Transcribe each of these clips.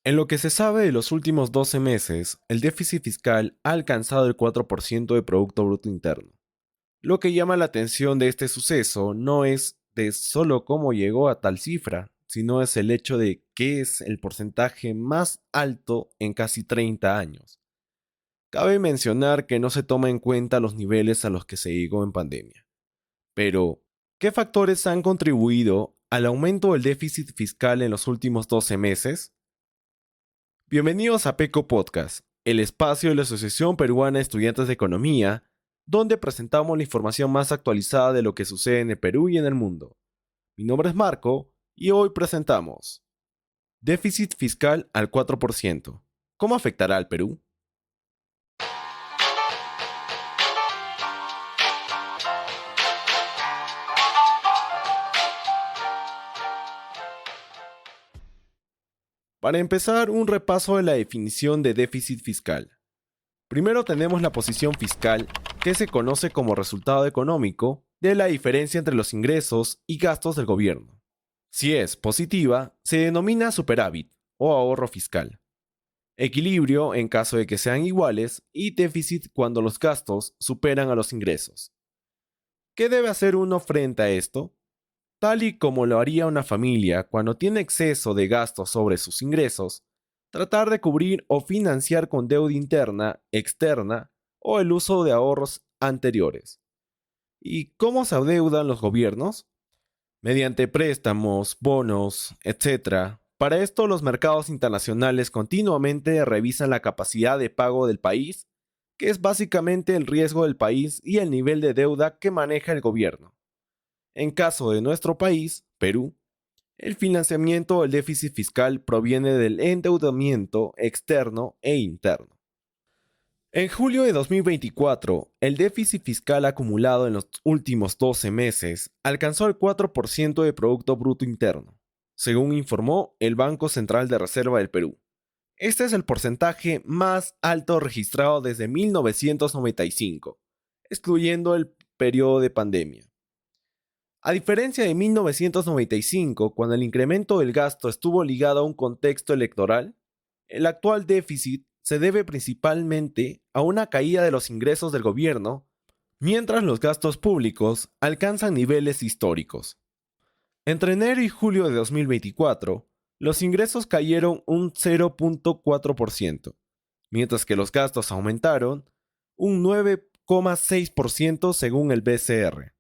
En lo que se sabe de los últimos 12 meses, el déficit fiscal ha alcanzado el 4% de Producto Bruto Interno. Lo que llama la atención de este suceso no es de solo cómo llegó a tal cifra, sino es el hecho de que es el porcentaje más alto en casi 30 años. Cabe mencionar que no se toma en cuenta los niveles a los que se llegó en pandemia. Pero, ¿qué factores han contribuido al aumento del déficit fiscal en los últimos 12 meses? Bienvenidos a PECO Podcast, el espacio de la Asociación Peruana de Estudiantes de Economía, donde presentamos la información más actualizada de lo que sucede en el Perú y en el mundo. Mi nombre es Marco y hoy presentamos déficit fiscal al 4%. ¿Cómo afectará al Perú? Para empezar, un repaso de la definición de déficit fiscal. Primero tenemos la posición fiscal, que se conoce como resultado económico de la diferencia entre los ingresos y gastos del gobierno. Si es positiva, se denomina superávit o ahorro fiscal. Equilibrio en caso de que sean iguales y déficit cuando los gastos superan a los ingresos. ¿Qué debe hacer uno frente a esto? Tal y como lo haría una familia cuando tiene exceso de gastos sobre sus ingresos, tratar de cubrir o financiar con deuda interna, externa o el uso de ahorros anteriores. ¿Y cómo se adeudan los gobiernos? Mediante préstamos, bonos, etc. Para esto los mercados internacionales continuamente revisan la capacidad de pago del país, que es básicamente el riesgo del país y el nivel de deuda que maneja el gobierno. En caso de nuestro país, Perú, el financiamiento del déficit fiscal proviene del endeudamiento externo e interno. En julio de 2024, el déficit fiscal acumulado en los últimos 12 meses alcanzó el 4% de Producto Bruto Interno, según informó el Banco Central de Reserva del Perú. Este es el porcentaje más alto registrado desde 1995, excluyendo el periodo de pandemia. A diferencia de 1995, cuando el incremento del gasto estuvo ligado a un contexto electoral, el actual déficit se debe principalmente a una caída de los ingresos del gobierno, mientras los gastos públicos alcanzan niveles históricos. Entre enero y julio de 2024, los ingresos cayeron un 0.4%, mientras que los gastos aumentaron un 9,6% según el BCR.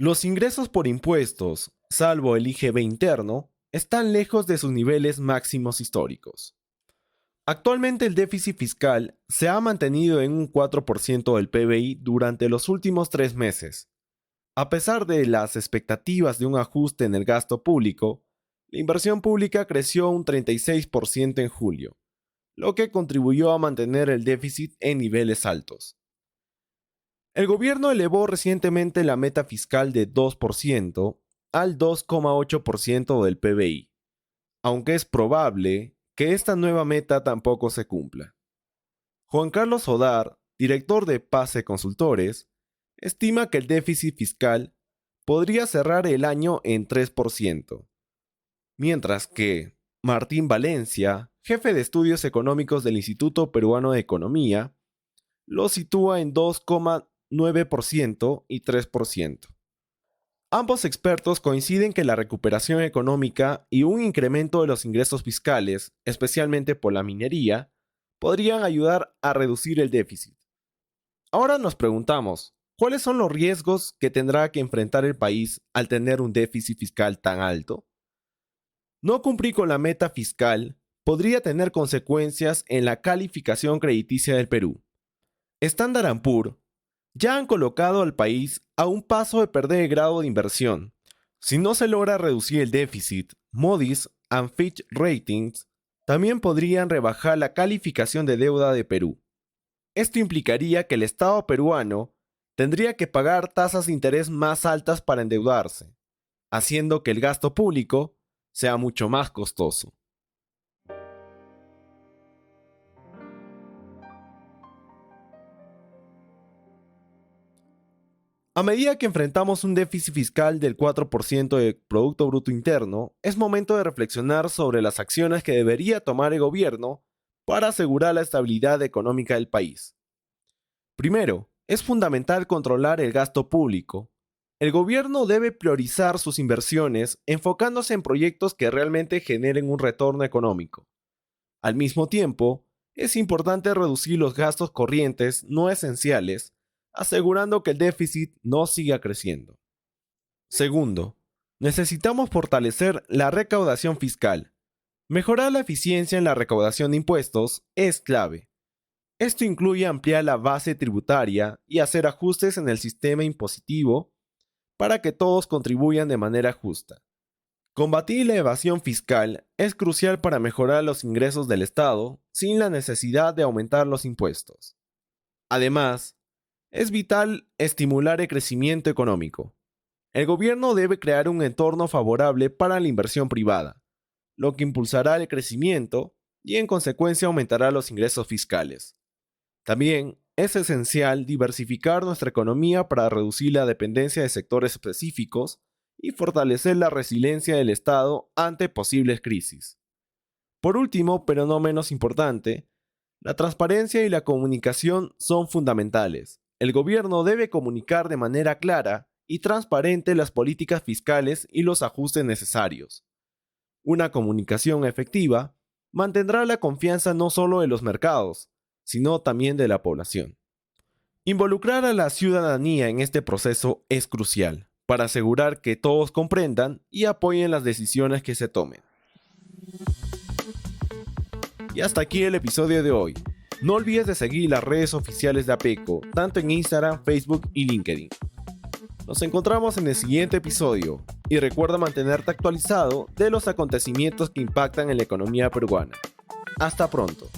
Los ingresos por impuestos, salvo el IGB interno, están lejos de sus niveles máximos históricos. Actualmente el déficit fiscal se ha mantenido en un 4% del PBI durante los últimos 3 meses. A pesar de las expectativas de un ajuste en el gasto público, la inversión pública creció un 36% en julio, lo que contribuyó a mantener el déficit en niveles altos. El gobierno elevó recientemente la meta fiscal de 2% al 2,8% del PBI, aunque es probable que esta nueva meta tampoco se cumpla. Juan Carlos Odar, director de PACE Consultores, estima que el déficit fiscal podría cerrar el año en 3%, mientras que Martín Valencia, jefe de estudios económicos del Instituto Peruano de Economía, lo sitúa en 2,9% y 3%. Ambos expertos coinciden que la recuperación económica y un incremento de los ingresos fiscales, especialmente por la minería, podrían ayudar a reducir el déficit. Ahora nos preguntamos, ¿cuáles son los riesgos que tendrá que enfrentar el país al tener un déficit fiscal tan alto? No cumplir con la meta fiscal podría tener consecuencias en la calificación crediticia del Perú. Standard Poor's ya han colocado al país a un paso de perder el grado de inversión. Si no se logra reducir el déficit, Moody's y Fitch Ratings también podrían rebajar la calificación de deuda de Perú. Esto implicaría que el Estado peruano tendría que pagar tasas de interés más altas para endeudarse, haciendo que el gasto público sea mucho más costoso. A medida que enfrentamos un déficit fiscal del 4% del Producto Bruto Interno, es momento de reflexionar sobre las acciones que debería tomar el gobierno para asegurar la estabilidad económica del país. Primero, es fundamental controlar el gasto público. El gobierno debe priorizar sus inversiones enfocándose en proyectos que realmente generen un retorno económico. Al mismo tiempo, es importante reducir los gastos corrientes no esenciales, asegurando que el déficit no siga creciendo. Segundo, necesitamos fortalecer la recaudación fiscal. Mejorar la eficiencia en la recaudación de impuestos es clave. Esto incluye ampliar la base tributaria y hacer ajustes en el sistema impositivo para que todos contribuyan de manera justa. Combatir la evasión fiscal es crucial para mejorar los ingresos del Estado sin la necesidad de aumentar los impuestos. Además, es vital estimular el crecimiento económico. El gobierno debe crear un entorno favorable para la inversión privada, lo que impulsará el crecimiento y en consecuencia aumentará los ingresos fiscales. También es esencial diversificar nuestra economía para reducir la dependencia de sectores específicos y fortalecer la resiliencia del Estado ante posibles crisis. Por último, pero no menos importante, la transparencia y la comunicación son fundamentales. El gobierno debe comunicar de manera clara y transparente las políticas fiscales y los ajustes necesarios. Una comunicación efectiva mantendrá la confianza no solo de los mercados, sino también de la población. Involucrar a la ciudadanía en este proceso es crucial para asegurar que todos comprendan y apoyen las decisiones que se tomen. Y hasta aquí el episodio de hoy. No olvides de seguir las redes oficiales de APECO, tanto en Instagram, Facebook y LinkedIn. Nos encontramos en el siguiente episodio y recuerda mantenerte actualizado de los acontecimientos que impactan en la economía peruana. Hasta pronto.